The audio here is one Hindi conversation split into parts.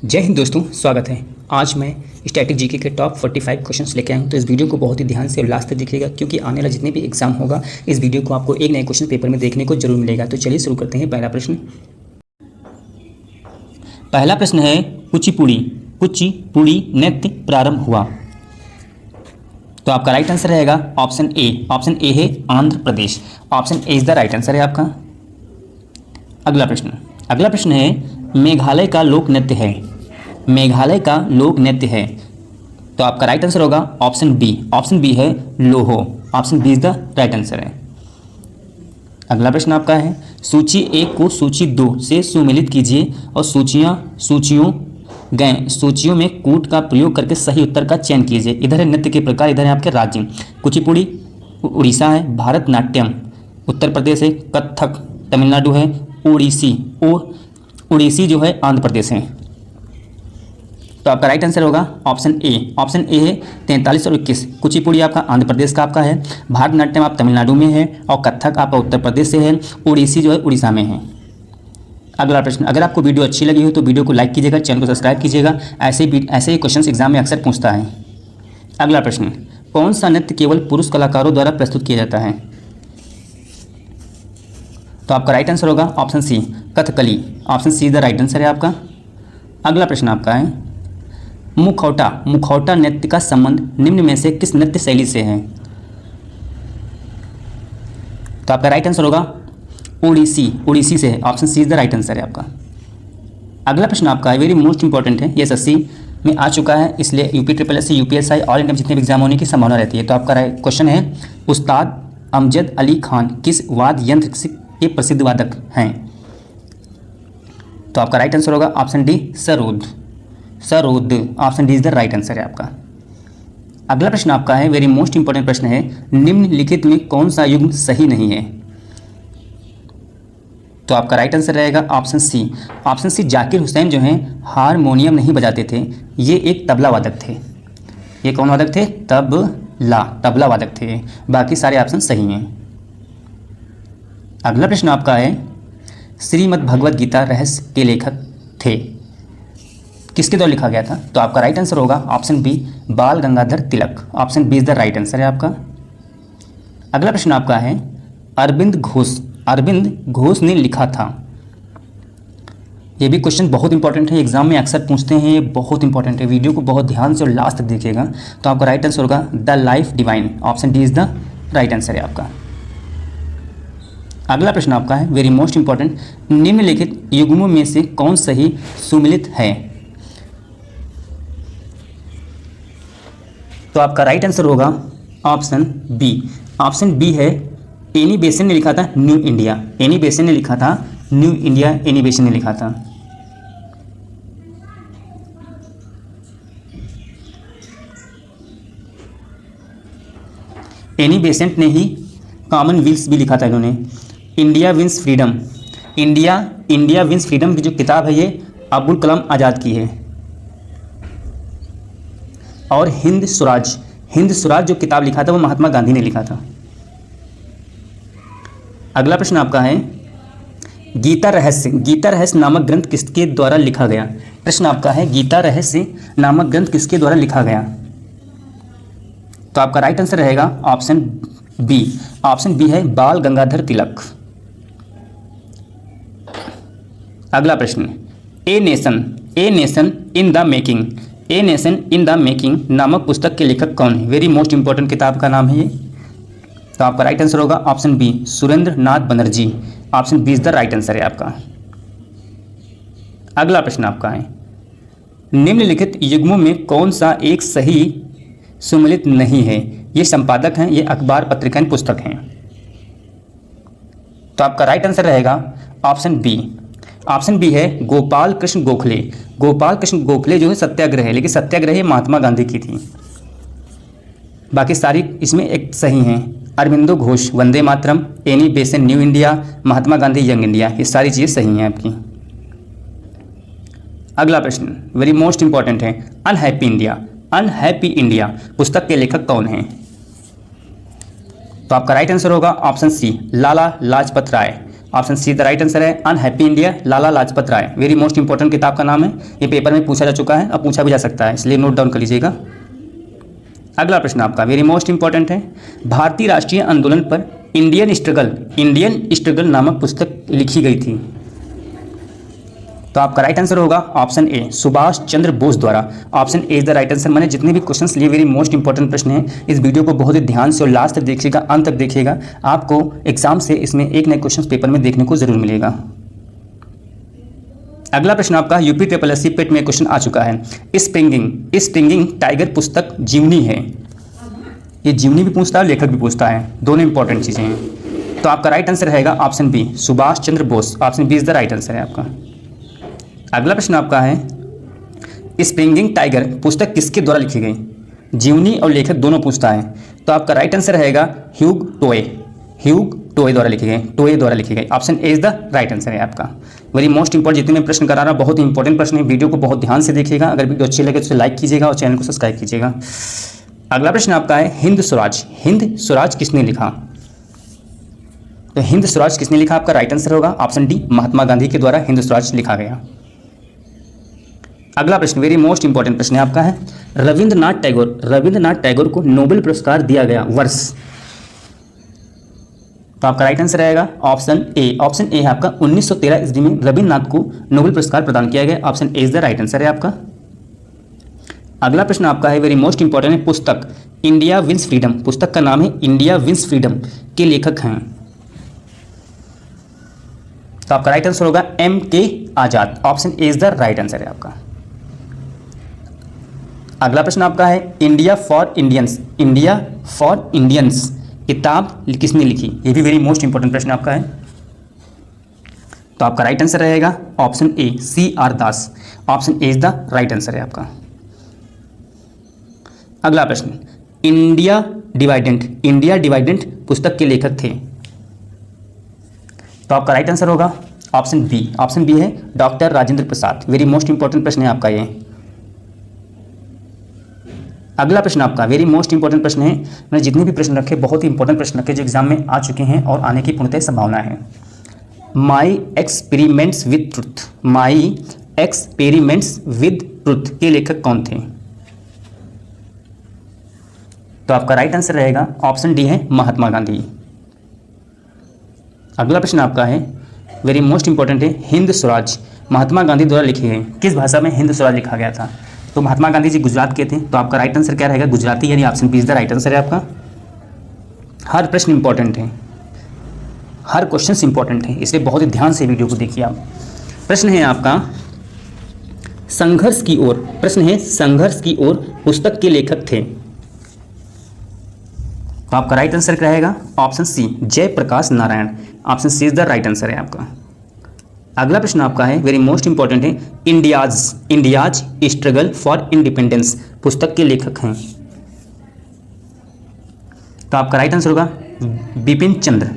जय हिंद दोस्तों, स्वागत है। आज मैं स्टैटिक जीके के टॉप 45 क्वेश्चंस लेके आया हूँ। तो इस वीडियो को बहुत ही ध्यान से और लास्ट तक देखिएगा, क्योंकि आने वाला जितने भी एग्जाम होगा इस वीडियो को आपको एक नए क्वेश्चन पेपर में देखने को जरूर मिलेगा। तो चलिए शुरू करते हैं। पहला प्रश्न है, कुचिपुड़ी नृत्य प्रारंभ हुआ। तो आपका राइट आंसर रहेगा ऑप्शन ए। ऑप्शन ए है Andhra Pradesh. Option A is the right answer है आपका। अगला प्रश्न है, मेघालय का लोक नृत्य है। मेघालय का लोक नृत्य है। तो आपका राइट आंसर होगा ऑप्शन बी। ऑप्शन बी है लोहो। Option B is the right answer है। अगला प्रश्न आपका है, सूची 1 को सूची 2 से सुमेलित कीजिए और सूचियों में कूट का प्रयोग करके सही उत्तर का चयन कीजिए। इधर है नृत्य के प्रकार, इधर है आपके राज्य। कुचिपुड़ी उड़ीसा है, भारतनाट्यम उत्तर प्रदेश है, कथक तमिलनाडु है, उड़ीसी जो है आंध्र प्रदेश है। तो आपका राइट आंसर होगा ऑप्शन ए। ऑप्शन ए है 43 और 21। कुचिपुड़ी आपका आंध्र प्रदेश का आपका है, भारतनाट्यम आप तमिलनाडु में है और कथक आपका उत्तर प्रदेश से है, उड़ीसी जो है उड़ीसा में है। अगला प्रश्न, अगर आपको वीडियो अच्छी लगी हो तो वीडियो को लाइक कीजिएगा, चैनल को सब्सक्राइब कीजिएगा। ऐसे ही क्वेश्चन एग्जाम में अक्सर पूछता है। अगला प्रश्न, कौन सा नृत्य केवल पुरुष कलाकारों द्वारा प्रस्तुत किया जाता है? तो आपका राइट आंसर होगा option C, Kathakali. Option C the right answer है आपका। अगला प्रश्न आपका है, मुखौटा नृत्य का संबंध निम्न में से किस नृत्य शैली से है? तो आपका राइट आंसर होगा उड़ीसी से है। Option C is the right answer है आपका। अगला प्रश्न आपका है, वेरी मोस्ट इंपॉर्टेंट है, ये एसएससी में आ चुका है, इसलिए UP SSC UPSI all India जितने भी एग्जाम होने की संभावना रहती है। तो आपका क्वेश्चन है, उस्ताद अमजद अली खान किस वाद्य यंत्र के प्रसिद्ध वादक हैं? तो आपका राइट आंसर होगा option D, sarod. Option D is the right answer है आपका। अगला प्रश्न आपका है, वेरी मोस्ट इंपॉर्टेंट प्रश्न है, निम्नलिखित में कौन सा युग्म सही नहीं है? तो आपका राइट आंसर रहेगा option C. Option C, Zakir Hussain जो हैं हारमोनियम नहीं बजाते थे, ये एक तबला वादक थे। ये कौन वादक थे? तबला वादक थे। बाकी सारे ऑप्शन सही हैं। अगला प्रश्न आपका है, श्रीमद् भगवद गीता रहस्य के लेखक थे, किसके द्वारा लिखा गया था? तो आपका राइट आंसर होगा option B, Bal Gangadhar Tilak. Option B is the right answer है आपका। अगला प्रश्न आपका है, अरविंद घोष ने लिखा था। ये भी क्वेश्चन बहुत इंपॉर्टेंट है, एग्जाम में अक्सर पूछते हैं, ये बहुत इंपॉर्टेंट है। वीडियो को बहुत ध्यान से और लास्ट तक देखिएगा। तो आपका राइट आंसर होगा the life divine. Option D is the right answer है आपका। अगला प्रश्न आपका है, वेरी मोस्ट इंपॉर्टेंट, निम्नलिखित युग्मों में से कौन सही सुमेलित है? तो आपका राइट आंसर होगा ऑप्शन बी। ऑप्शन बी है, एनी बेसन ने लिखा था न्यू इंडिया। एनी बेसन ने लिखा था न्यू इंडिया, एनी बेसन ने लिखा था। एनी बेसेंट ने ही कॉमनवेल्थ भी लिखा था इन्होंने। इंडिया विंस फ्रीडम की जो किताब है ये अब्दुल कलाम आज़ाद की है। और हिंद स्वराज जो किताब लिखा था वो महात्मा गांधी ने लिखा था। अगला प्रश्न आपका है, गीता रहस्य नामक ग्रंथ किसके द्वारा लिखा गया? प्रश्न आपका है, गीता रहस्य नामक ग्रंथ किसके द्वारा लिखा गया? तो आपका राइट आंसर रहेगा ऑप्शन बी। ऑप्शन बी है बाल गंगाधर तिलक। अगला प्रश्न, a nation in the making नामक पुस्तक के लेखक कौन है? वेरी मोस्ट इंपॉर्टेंट किताब का नाम है ये। तो आपका राइट आंसर होगा option B, Surendra Nath Banerjee. Option B is the right answer है आपका। अगला प्रश्न आपका है, निम्नलिखित युग्मों में कौन सा एक सही सुमेलित नहीं है? ये संपादक हैं, ये अखबार पत्रिका पुस्तक हैं। तो आपका राइट आंसर रहेगा ऑप्शन बी। ऑप्शन बी है गोपाल कृष्ण गोखले जो है सत्याग्रह है, लेकिन सत्याग्रह ये महात्मा गांधी की थी। बाकी सारी इसमें एक सही हैं। Aurobindo Ghosh Vande Mataram, Annie Besant New India, Mahatma Gandhi Young India, ये सारी चीज़ें सही हैं आपकी। अगला प्रश्न वेरी मोस्ट इंपॉर्टेंट है, अनहैप्पी इंडिया पुस्तक के लेखक कौन हैं? तो आपका राइट आंसर होगा option C, Lala Lajpat Rai. Option C the right answer है Unhappy India, Lala Lajpat Rai. Very most important किताब का नाम है, ये पेपर में पूछा जा चुका है, अब पूछा भी जा सकता है, इसलिए नोट डाउन कर लीजिएगा। अगला प्रश्न आपका वेरी मोस्ट इंपॉर्टेंट है, भारतीय राष्ट्रीय आंदोलन पर इंडियन स्ट्रगल नामक पुस्तक लिखी गई थी। तो आपका राइट आंसर होगा ऑप्शन ए सुभाष चंद्र बोस द्वारा। Option A is the right answer. मैंने जितने भी क्वेश्चंस लिए वेरी मोस्ट इंपॉर्टेंट प्रश्न हैं, इस वीडियो को बहुत ही ध्यान से और लास्ट तक देखिएगा, अंत तक देखिएगा, आपको एग्जाम से इसमें एक नए क्वेश्चन पेपर में देखने को जरूर मिलेगा। अगला प्रश्न आपका यूपी SSSC पेट में क्वेश्चन आ चुका है, स्प्रिंगिंग टाइगर पुस्तक जीवनी है। ये जीवनी भी पूछता है, लेखक भी पूछता है, दोनों इंपॉर्टेंट चीजें हैं। तो आपका राइट आंसर रहेगा option B Subhash Chandra Bose. Option B is the right answer है आपका। अगला प्रश्न आपका है, स्प्रिंगिंग टाइगर पुस्तक किसके द्वारा लिखी गई? जीवनी और लेखक दोनों पूछता है। तो आपका राइट आंसर रहेगा ह्यूग टोए द्वारा लिखी गई। Option A is the right answer है आपका। वेरी मोस्ट इंपॉर्टेंट जितने मैं प्रश्न करा रहा हूं बहुत ही इंपॉर्टेंट प्रश्न है, वीडियो को बहुत ध्यान से देखिएगा। अगर वीडियो अच्छी लगे तो उसे लाइक कीजिएगा और चैनल को सब्सक्राइब कीजिएगा। अगला प्रश्न आपका है, हिंद स्वराज किसने लिखा? तो हिंद स्वराज किसने लिखा? आपका राइट आंसर होगा ऑप्शन डी महात्मा गांधी के द्वारा हिंद स्वराज लिखा गया। अगला प्रश्न वेरी मोस्ट इंपॉर्टेंट प्रश्न है आपका है, रविंद्रनाथ टैगोर को नोबेल पुरस्कार दिया गया वर्ष? तो आपका राइट आंसर रहेगा ऑप्शन ए है आपका 1913 ईस्वी में रविंद्रनाथ को नोबेल पुरस्कार प्रदान किया गया। Option A is the right answer है आपका। अगला प्रश्न आपका है वेरी मोस्ट इंपॉर्टेंट है, पुस्तक इंडिया विंस फ्रीडम, पुस्तक का नाम है इंडिया विंस फ्रीडम, के लेखक हैं? तो आपका राइट आंसर होगा M.K. Azad. Option A is the right answer है आपका। अगला प्रश्न आपका है, इंडिया फॉर इंडियंस किताब किसने लिखी? ये भी वेरी मोस्ट इंपॉर्टेंट प्रश्न आपका है। तो आपका राइट आंसर रहेगा option A C.R. Das. Option A is the right answer है आपका। अगला प्रश्न, इंडिया डिवाइडेंट पुस्तक के लेखक थे? तो आपका राइट आंसर होगा ऑप्शन बी है doctor Rajendra Prasad. Very most important प्रश्न है आपका ये। अगला प्रश्न आपका वेरी मोस्ट इंपॉर्टेंट प्रश्न है, मैंने जितने भी प्रश्न रखे बहुत ही इंपॉर्टेंट प्रश्न रखे जो एग्जाम में आ चुके हैं और आने की पूर्णतः संभावना है। माई एक्सपेरिमेंट्स विद ट्रुथ के लेखक कौन थे? तो आपका राइट आंसर रहेगा ऑप्शन डी है महात्मा गांधी। अगला प्रश्न आपका है वेरी मोस्ट इंपॉर्टेंट है, हिंद स्वराज महात्मा गांधी द्वारा लिखी गई, किस भाषा में हिंद स्वराज लिखा गया था? तो महात्मा गांधी जी गुजरात के थे, तो आपका राइट आंसर क्या रहेगा? गुजराती, यानी option B is the right answer है आपका। हर प्रश्न इंपॉर्टेंट है, हर क्वेश्चन इंपॉर्टेंट है, इसलिए बहुत ही ध्यान से वीडियो को देखिए आप। प्रश्न है आपका संघर्ष की ओर पुस्तक के लेखक थे? तो आपका राइट आंसर क्या रहेगा? Option C Jayaprakash Narayan. Option C is the right answer है आपका। अगला प्रश्न आपका है वेरी मोस्ट इंपॉर्टेंट है, इंडियाज स्ट्रगल फॉर इंडिपेंडेंस पुस्तक के लेखक हैं? तो आपका राइट आंसर होगा Bipin Chandra.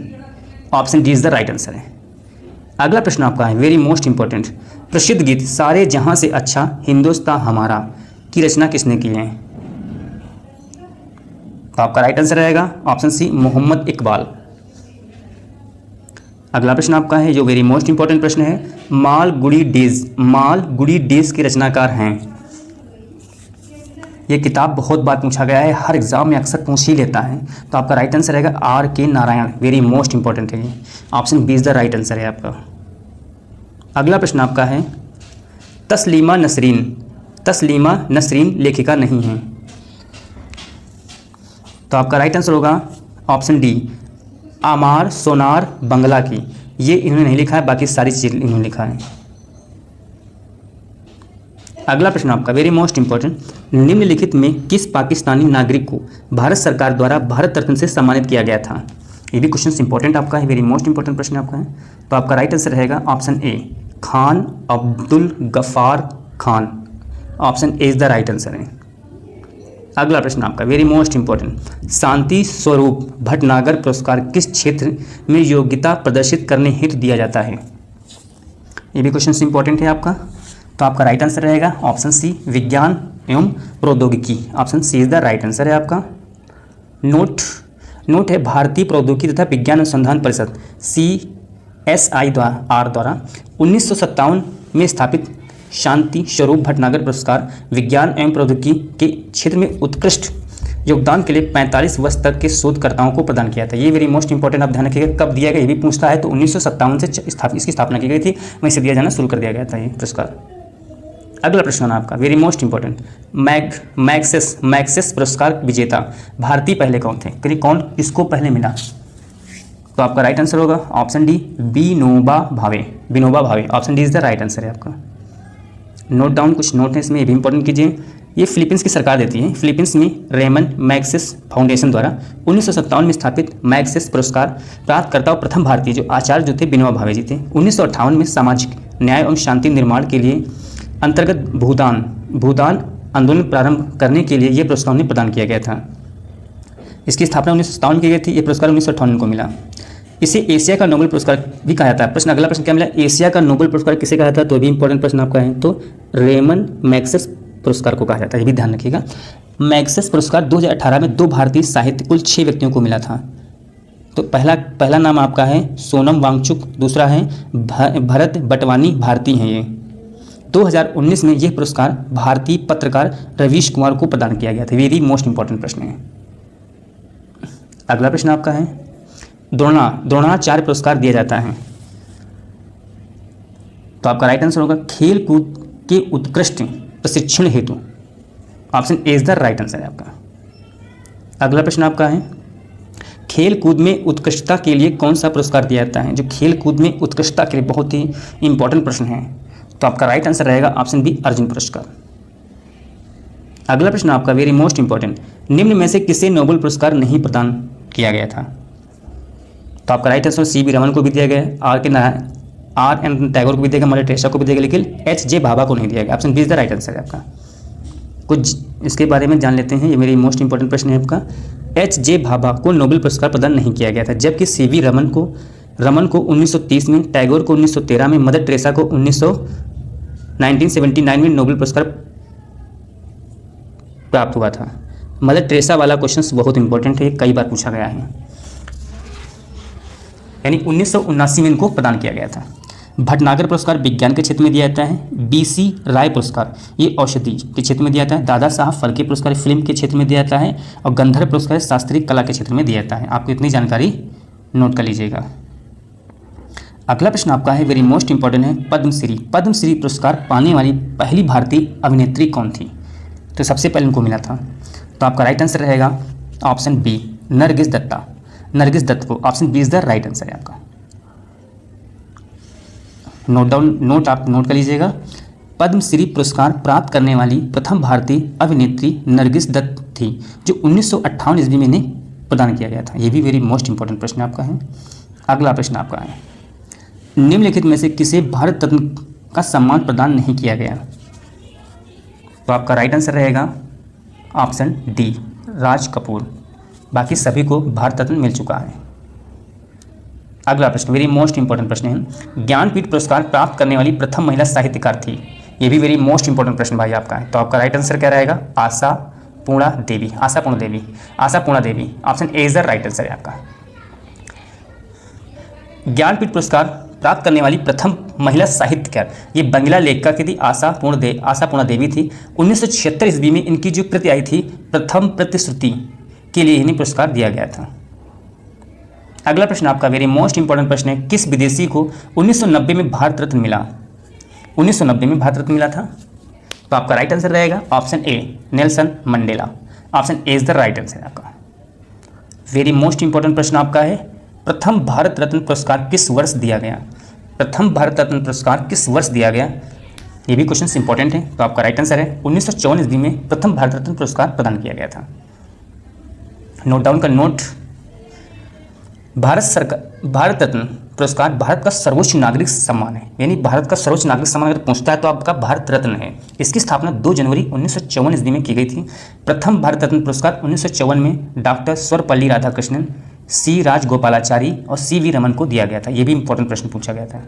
Option D is the right answer है। अगला प्रश्न आपका है वेरी मोस्ट इंपॉर्टेंट, प्रसिद्ध गीत सारे जहां से अच्छा हिंदुस्तान हमारा की रचना किसने की है? तो आपका राइट आंसर रहेगा ऑप्शन सी मोहम्मद इकबाल। अगला प्रश्न आपका है जो वेरी मोस्ट इंपॉर्टेंट प्रश्न है, मालगुडी डेज के रचनाकार हैं? ये किताब बहुत बार पूछा गया है, हर एग्जाम में अक्सर पूछ ही लेता है। तो आपका राइट आंसर रहेगा R.K. Narayan. Very most important है ये, option B is the right answer है आपका। अगला प्रश्न आपका है, तस्लीमा नसरीन लेखिका नहीं है? तो आपका राइट आंसर होगा ऑप्शन डी आमार सोनार बंगला की। ये इन्होंने नहीं लिखा है, बाकी सारी चीज़ें इन्होंने लिखा है। अगला प्रश्न आपका वेरी मोस्ट इंपॉर्टेंट, निम्नलिखित में किस पाकिस्तानी नागरिक को भारत सरकार द्वारा भारत रत्न से सम्मानित किया गया था? ये भी क्वेश्चन इंपॉर्टेंट आपका है, वेरी मोस्ट इंपॉर्टेंट प्रश्न आपका है। तो आपका राइट आंसर रहेगा option A Khan Abdul Ghaffar Khan. Option A is the right answer है। अगला प्रश्न आपका very most important, Shanti Swarup Bhatnagar पुरस्कार किस क्षेत्र में योग्यता प्रदर्शित करने हेतु दिया जाता है? ये भी क्वेश्चन इंपॉर्टेंट है आपका। तो आपका राइट आंसर रहेगा ऑप्शन सी विज्ञान एवं प्रौद्योगिकी। Option C is the right answer है आपका। नोट है भारतीय प्रौद्योगिकी तथा विज्ञान अनुसंधान परिषद SIR द्वारा 1957 में स्थापित शांति स्वरूप भटनागर पुरस्कार विज्ञान एवं प्रौद्योगिकी के क्षेत्र में उत्कृष्ट योगदान के लिए 45 वर्ष तक के शोधकर्ताओं को प्रदान किया था। ये वेरी मोस्ट इंपॉर्टेंट, आप ध्यान रखिएगा कब दिया गया ये भी पूछता है। तो 1957 से इसकी स्थापना की गई थी, वहीं से दिया जाना शुरू कर दिया गया था ये पुरस्कार। अगला प्रश्न है आपका वेरी मोस्ट इंपॉर्टेंट, मैग्सेस पुरस्कार विजेता भारतीय पहले कौन थे? कौन इसको पहले मिला? तो आपका राइट आंसर होगा option D, Vinoba Bhave. Vinoba Bhave, option D is the right answer है आपका। नोट डाउन, कुछ नोट है इसमें, ये भी इंपॉर्टेंट कीजिए। ये फिलीपींस की सरकार देती है। फिलीपींस में रेमन मैग्सेस फाउंडेशन द्वारा 1957 में स्थापित मैग्सेस पुरस्कार प्राप्तकर्ता और प्रथम भारतीय जो आचार्य जो थे विनोबा भावे जी थे। 1958 में सामाजिक न्याय एवं शांति निर्माण के लिए अंतर्गत भूदान आंदोलन प्रारंभ करने के लिए यह पुरस्कार उन्हें प्रदान किया गया था। इसकी स्थापना 1957 की गई थी। ये पुरस्कार 1958 को मिला। इसे एशिया का नोबेल पुरस्कार भी कहा जाता है। प्रश्न, अगला प्रश्न क्या मिला? एशिया का नोबेल पुरस्कार किसे कहा जाता है? तो भी इंपॉर्टेंट प्रश्न आपका है। तो रेमन मैग्सेस पुरस्कार को कहा जाता है, ये भी ध्यान रखिएगा। मैग्सेस पुरस्कार 2018 में 2 भारतीय साहित्य कुल 6 व्यक्तियों को मिला था। तो पहला नाम आपका है सोनम वांगचुक, दूसरा है भरत बटवानी, भारतीय हैं ये। 2019 में यह पुरस्कार भारतीय पत्रकार रवीश कुमार को प्रदान किया गया था। वेरी मोस्ट इंपॉर्टेंट प्रश्न है। अगला प्रश्न आपका है द्रोणाचार्य पुरस्कार दिया जाता है। तो आपका राइट आंसर होगा खेल कूद के उत्कृष्ट प्रशिक्षण हेतु। Option A is the right answer है आपका। अगला प्रश्न आपका है खेल कूद में उत्कृष्टता के लिए कौन सा पुरस्कार दिया जाता है? जो खेल कूद में उत्कृष्टता के लिए बहुत ही इंपॉर्टेंट प्रश्न है। तो आपका राइट आंसर रहेगा ऑप्शन बी, अर्जुन पुरस्कार। अगला प्रश्न आपका वेरी मोस्ट इंपॉर्टेंट, निम्न में से किसे नोबेल पुरस्कार नहीं प्रदान किया गया था? तो आपका राइट आंसर CV रमन को भी दिया गया, RN टैगोर को भी दिया गया, मदर टेरेसा को भी दिया गया, लेकिन HJ भाभा को नहीं दिया गया। Option B is the right answer है आपका। कुछ इसके बारे में जान लेते हैं, ये मेरी मोस्ट इंपॉर्टेंट प्रश्न है आपका। HJ भाभा को नोबेल पुरस्कार प्रदान नहीं किया गया था, जबकि CV रमन को 1930 में, टैगोर को 1913 में, मदर टेरेसा को 1979 में नोबेल पुरस्कार प्राप्त हुआ था। मदर टेरेसा वाला क्वेश्चन बहुत इंपॉर्टेंट है, कई बार पूछा गया है। यानी 1979 में इनको प्रदान किया गया था। भटनागर पुरस्कार विज्ञान के क्षेत्र में दिया जाता है। BC राय पुरस्कार ये औषधि के क्षेत्र में दिया जाता है। दादा साहब फाल्के पुरस्कार फिल्म के क्षेत्र में दिया जाता है। और गंधर्व पुरस्कार शास्त्रीय कला के क्षेत्र में दिया जाता है। आपको इतनी जानकारी नोट कर लीजिएगा। अगला प्रश्न आपका है वेरी मोस्ट इंपॉर्टेंट है, पद्मश्री पुरस्कार पाने वाली पहली भारतीय अभिनेत्री कौन थी? तो सबसे पहले उनको मिला था। तो आपका राइट आंसर रहेगा ऑप्शन बी, नरगिस दत्त को। Option B is the right answer है आपका। नोट आप नोट कर लीजिएगा। पद्मश्री पुरस्कार प्राप्त करने वाली प्रथम भारतीय अभिनेत्री नरगिस दत्त थी, जो 1958 ईस्वी में इन्हें प्रदान किया गया था। ये भी वेरी मोस्ट इंपॉर्टेंट प्रश्न आपका है। अगला प्रश्न आपका है निम्नलिखित में से किसे भारत रत्न का सम्मान प्रदान नहीं किया गया? तो आपका राइट आंसर रहेगा ऑप्शन डी, राज कपूर। बाकी सभी को भारत रत्न मिल चुका है। अगला प्रश्न वेरी मोस्ट इंपॉर्टेंट प्रश्न है, ज्ञानपीठ पुरस्कार प्राप्त करने वाली प्रथम महिला साहित्यकार थी। ये भी वेरी मोस्ट इंपॉर्टेंट प्रश्न भाई आपका है। तो आपका राइट आंसर क्या रहेगा? Ashapurna Devi. Option A is the right answer है आपका। ज्ञानपीठ पुरस्कार प्राप्त करने वाली प्रथम महिला साहित्यकार ये बंगला लेखिका की थी, आशापूर्णा देवी थी। 1976 ईस्वी में इनकी जो कृति आई थी प्रथम प्रतिश्रुति के लिए इन्हें पुरस्कार दिया गया था। अगला प्रश्न आपका वेरी मोस्ट इंपॉर्टेंट प्रश्न है, किस विदेशी को 1990 में भारत रत्न मिला? 1990 में भारत रत्न मिला था। तो आपका राइट आंसर रहेगा option A, Nelson Mandela. Option A is the right answer आपका। वेरी मोस्ट इंपॉर्टेंट प्रश्न आपका है, प्रथम भारत रत्न पुरस्कार किस वर्ष दिया गया? प्रथम भारत रत्न पुरस्कार किस वर्ष दिया गया? ये भी क्वेश्चन इंपॉर्टेंट है। तो आपका राइट आंसर है 1954 ईस्वी में प्रथम भारत रत्न पुरस्कार प्रदान किया गया था। नोट डाउन का नोट, भारत रत्न पुरस्कार भारत का सर्वोच्च नागरिक सम्मान है। यानी भारत का सर्वोच्च नागरिक सम्मान अगर पूछता है तो आपका भारत रत्न है। इसकी स्थापना 2 जनवरी 1954 ईस्वी में की गई थी। प्रथम भारत रत्न पुरस्कार 1954 में डॉक्टर सर्वपल्ली राधाकृष्णन, C राजगोपालाचारी और CV रमन को दिया गया था। ये भी इंपॉर्टेंट प्रश्न पूछा गया था।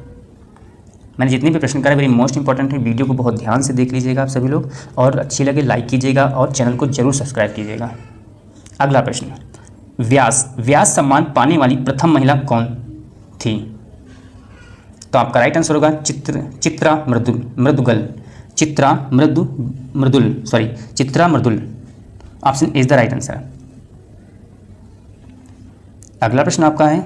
मैंने जितने भी प्रश्न करे वेरी मोस्ट इंपॉर्टेंट है। वीडियो को बहुत ध्यान से देख लीजिएगा आप सभी लोग, और अच्छी लगे लाइक कीजिएगा और चैनल को जरूर सब्सक्राइब कीजिएगा। अगला प्रश्न, व्यास सम्मान पाने वाली प्रथम महिला कौन थी? तो आपका राइट आंसर होगा Chitra Mridul. Option is the right answer. अगला प्रश्न आपका है,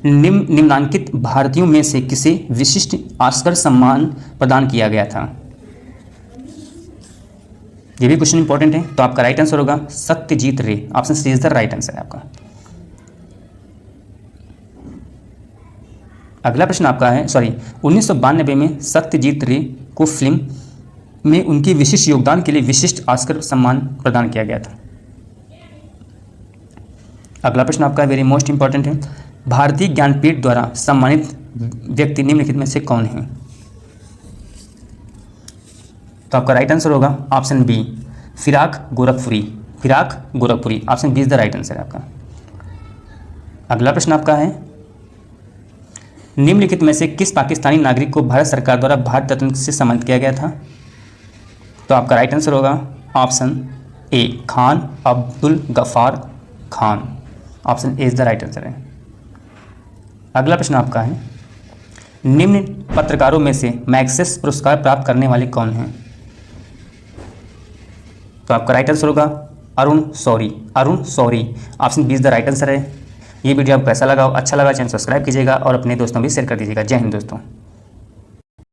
निम्नांकित भारतीयों में से किसे विशिष्ट ऑस्कर सम्मान प्रदान किया गया था? ये भी क्वेश्चन इंपॉर्टेंट है। तो आपका राइट आंसर होगा Satyajit Ray. Option C is the right answer है आपका। अगला प्रश्न आपका है 1992 में सत्यजीत रे को फिल्म में उनके विशिष्ट योगदान के लिए विशिष्ट ऑस्कर सम्मान प्रदान किया गया था। अगला प्रश्न आपका वेरी मोस्ट इंपॉर्टेंट है, भारतीय ज्ञानपीठ द्वारा सम्मानित व्यक्ति निम्नलिखित में से कौन है? तो आपका राइट आंसर होगा option B Firaq Gorakhpuri. Option B is the right answer है आपका। अगला प्रश्न आपका है, निम्नलिखित में से किस पाकिस्तानी नागरिक को भारत सरकार द्वारा भारत रत्न से सम्मानित किया गया था? तो आपका राइट आंसर होगा option A Khan Abdul Ghaffar Khan. Option A is the right answer है। अगला प्रश्न आपका है, निम्न पत्रकारों में से मैग्सेस पुरस्कार प्राप्त करने वाले कौन हैं? तो आपका राइट आंसर होगा Arun Shourie. Option B is the right answer है। ये वीडियो आपको कैसा लगा? अच्छा लगा चैनल सब्सक्राइब कीजिएगा और अपने दोस्तों भी शेयर कर दीजिएगा। जय हिंद दोस्तों।